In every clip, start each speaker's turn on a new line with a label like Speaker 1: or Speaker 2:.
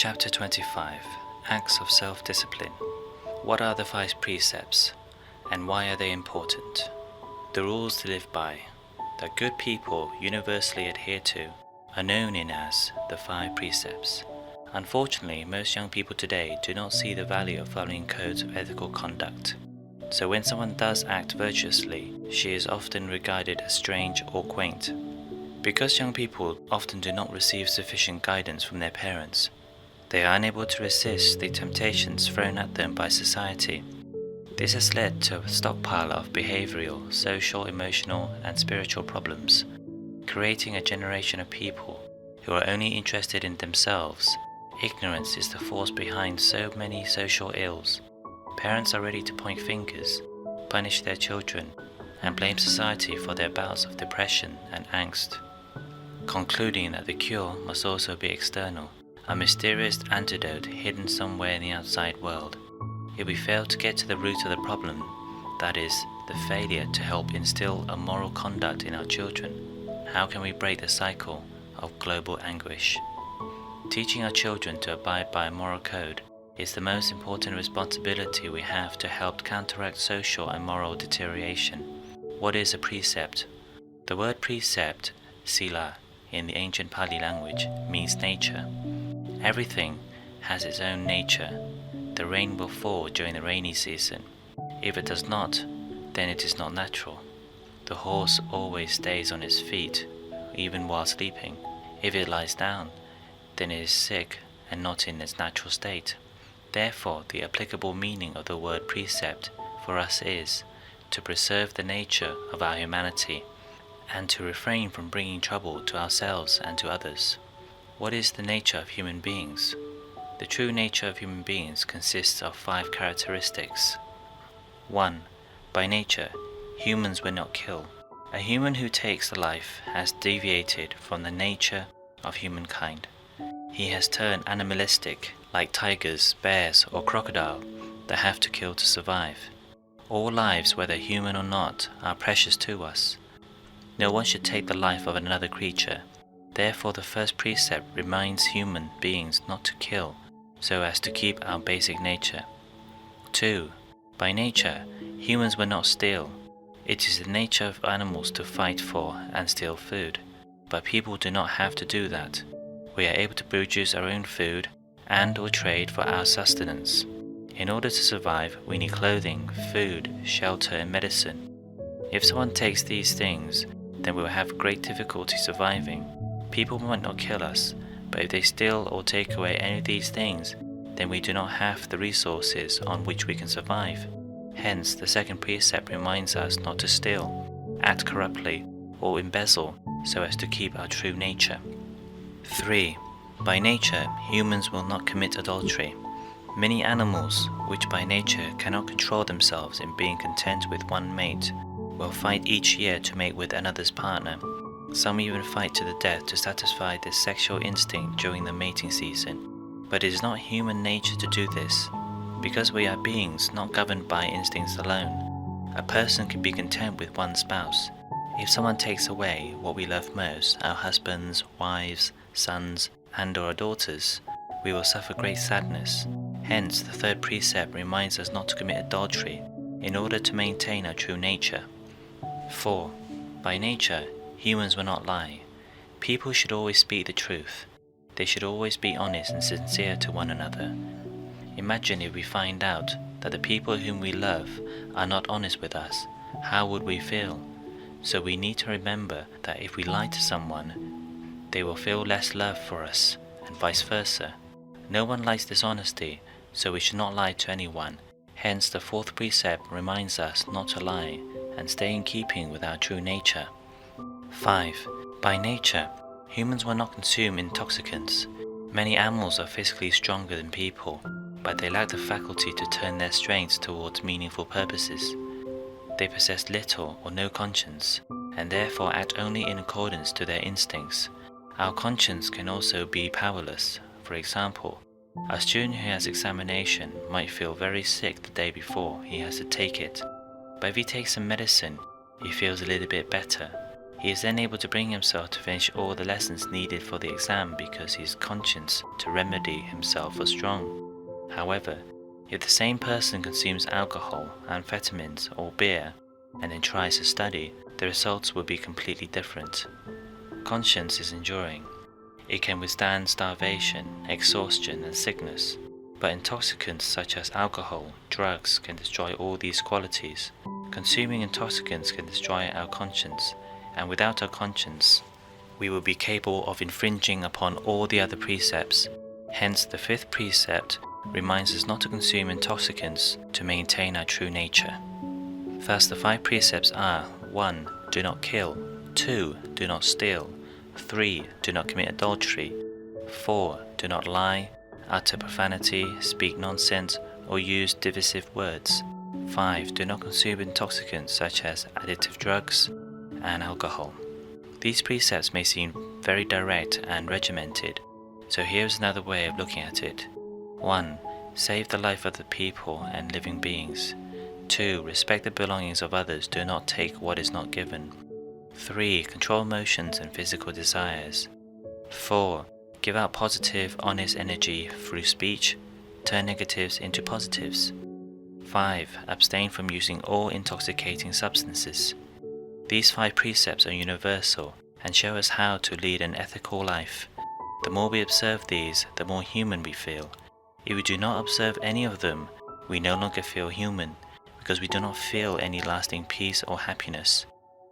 Speaker 1: Chapter 25 Acts of Self-Discipline. What are the 5 precepts, and why are they important? The rules to live by, that good people universally adhere to, are known as the 5 precepts. Unfortunately, most young people today do not see the value of following codes of ethical conduct. So when someone does act virtuously, she is often regarded as strange or quaint. Because young people often do not receive sufficient guidance from their parents, they are unable to resist the temptations thrown at them by society. This has led to a stockpile of behavioral, social, emotional, and spiritual problems, creating a generation of people who are only interested in themselves. Ignorance is the force behind so many social ills. Parents are ready to point fingers, punish their children, and blame society for their bouts of depression and angst, concluding that the cure must also be external, a mysterious antidote hidden somewhere in the outside world. If we fail to get to the root of the problem, that is, the failure to help instill a moral conduct in our children, how can we break the cycle of global anguish? Teaching our children to abide by a moral code is the most important responsibility we have to help counteract social and moral deterioration. What is a precept? The word precept, sila, in the ancient Pali language, means nature. Everything has its own nature. The rain will fall during the rainy season. If it does not, then it is not natural. The horse always stays on its feet, even while sleeping. If it lies down, then it is sick and not in its natural state. Therefore, the applicable meaning of the word precept for us is to preserve the nature of our humanity and to refrain from bringing trouble to ourselves and to others. What is the nature of human beings? The true nature of human beings consists of 5 characteristics. 1. By nature, humans will not kill. A human who takes a life has deviated from the nature of humankind. He has turned animalistic, like tigers, bears, or crocodile that have to kill to survive. All lives, whether human or not, are precious to us. No one should take the life of another creature. Therefore, the first precept reminds human beings not to kill, so as to keep our basic nature. 2. By nature, humans will not steal. It is the nature of animals to fight for and steal food, but people do not have to do that. We are able to produce our own food and or trade for our sustenance. In order to survive, we need clothing, food, shelter, and medicine. If someone takes these things, then we will have great difficulty surviving. People might not kill us, but if they steal or take away any of these things, then we do not have the resources on which we can survive. Hence, the second precept reminds us not to steal, act corruptly, or embezzle, so as to keep our true nature. 3. By nature, humans will not commit adultery. Many animals, which by nature cannot control themselves in being content with one mate, will fight each year to mate with another's partner. Some even fight to the death to satisfy their sexual instinct during the mating season. But it is not human nature to do this. Because we are beings not governed by instincts alone, a person can be content with one spouse. If someone takes away what we love most, our husbands, wives, sons, and or our daughters, we will suffer great sadness. Hence, the third precept reminds us not to commit adultery in order to maintain our true nature. 4. By nature, humans will not lie. People should always speak the truth. They should always be honest and sincere to one another. Imagine if we find out that the people whom we love are not honest with us, how would we feel? So we need to remember that if we lie to someone, they will feel less love for us, and vice versa. No one likes dishonesty, so we should not lie to anyone. Hence, the fourth precept reminds us not to lie and stay in keeping with our true nature. 5. By nature, humans will not consume intoxicants. Many animals are physically stronger than people, but they lack the faculty to turn their strengths towards meaningful purposes. They possess little or no conscience, and therefore act only in accordance to their instincts. Our conscience can also be powerless. For example, a student who has examination might feel very sick the day before he has to take it, but if he takes some medicine, he feels a little bit better. He is then able to bring himself to finish all the lessons needed for the exam because his conscience to remedy himself was strong. However, if the same person consumes alcohol, amphetamines, or beer, and then tries to study, the results will be completely different. Conscience is enduring. It can withstand starvation, exhaustion, and sickness, but intoxicants such as alcohol, drugs can destroy all these qualities. Consuming intoxicants can destroy our conscience, and without our conscience, we will be capable of infringing upon all the other precepts. Hence, the fifth precept reminds us not to consume intoxicants to maintain our true nature. Thus, the 5 precepts are: 1. Do not kill. 2. Do not steal. 3. Do not commit adultery. 4. Do not lie, utter profanity, speak nonsense, or use divisive words. 5. Do not consume intoxicants such as addictive drugs and alcohol. These precepts may seem very direct and regimented, so here's another way of looking at it. 1. Save the life of the people and living beings. 2. Respect the belongings of others, do not take what is not given. 3. Control emotions and physical desires. 4. Give out positive, honest energy through speech, turn negatives into positives. 5. Abstain from using all intoxicating substances. These 5 precepts are universal and show us how to lead an ethical life. The more we observe these, the more human we feel. If we do not observe any of them, we no longer feel human, because we do not feel any lasting peace or happiness.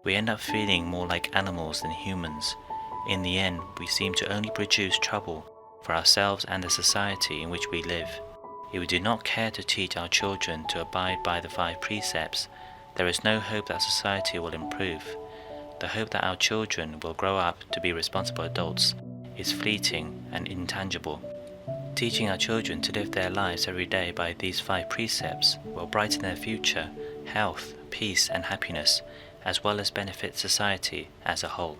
Speaker 1: We end up feeling more like animals than humans. In the end, we seem to only produce trouble for ourselves and the society in which we live. If we do not care to teach our children to abide by the 5 precepts, there is no hope that society will improve. The hope that our children will grow up to be responsible adults is fleeting and intangible. Teaching our children to live their lives every day by these 5 precepts will brighten their future, health, peace, and happiness, as well as benefit society as a whole.